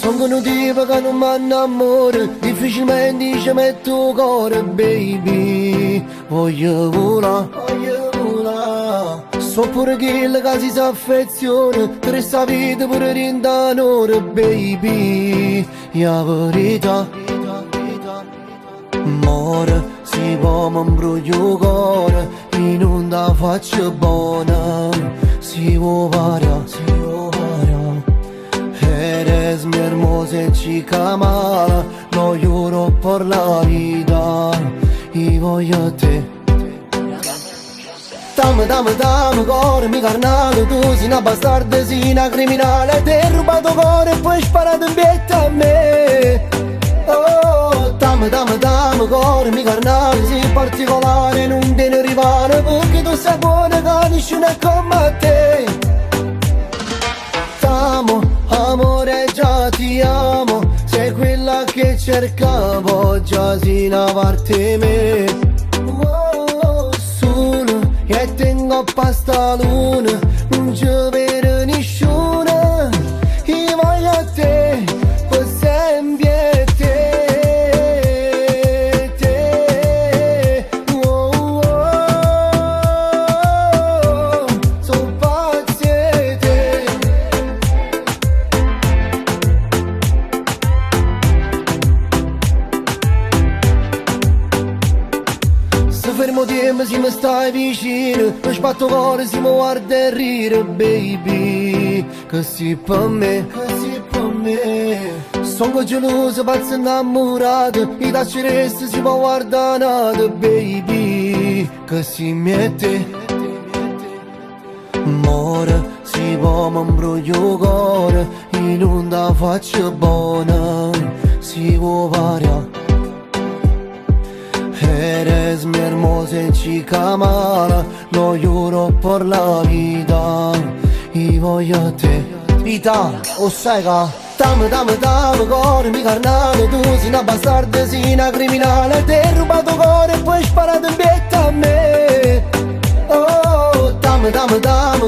Sono un tipo che non mi innamora, difficilmente ci metto cuore, baby. Voglio volare, voglio volare. So pure quello che si affeziona, che resta vita pure rintanore, baby. E la verità, amore, si può mi imbroglio cuore, e non la faccio buona. Si può variare, si può variare. Eres mi hermosa e chica mala, lo giuro por la vida, y voglio a te. Dammi cuore, mi carnale, tu sei una bastarda, sei una criminale, ti hai rubato cuore e poi sparato in bietta a me. Oh, dammi cuore, mi carnale, sei particolare, non te ne rivale, perché tu sei buona che nessuno è come te. T'amo, amore, già ti amo, sei quella che cercavo, già sei una parte me. Oh, solo, e tengo pasta luna, non ci vedo nessuno, e voglio a te, per sempre te, te. Oh, oh, oh, sono pazzi e te. Se fermo tempo se mi stai vicino, mi sbatto cuore se mi guarda e ride, baby. Che sei per me, che sei per me. Sono geloso, pazzo innamorato, i tacceresti si può guardare, baby. Che sei me e te. Amore, si può mi imbroglio cuore, e non la faccio buona. Si può variare. Eres mi hermosa e chica mala, lo giuro por la vida, y voglio a te. Vita, o sega. Dammi cuore, mi carnale, tu sei una bastarda, sei una criminale, ti hai rubato cuore e poi sparato in bietta a me. Oh, dammi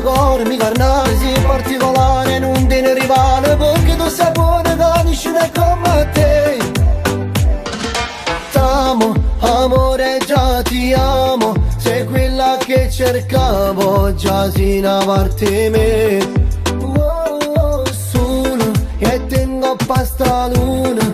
cuore, mi carnale, sei particolare, non te ne rivale, perché tu sei buona che nessuno è come te. T'amo, amore, già ti amo, sei quella che cercavo, già sei una parte me. Oh, solo, e tengo pasta luna,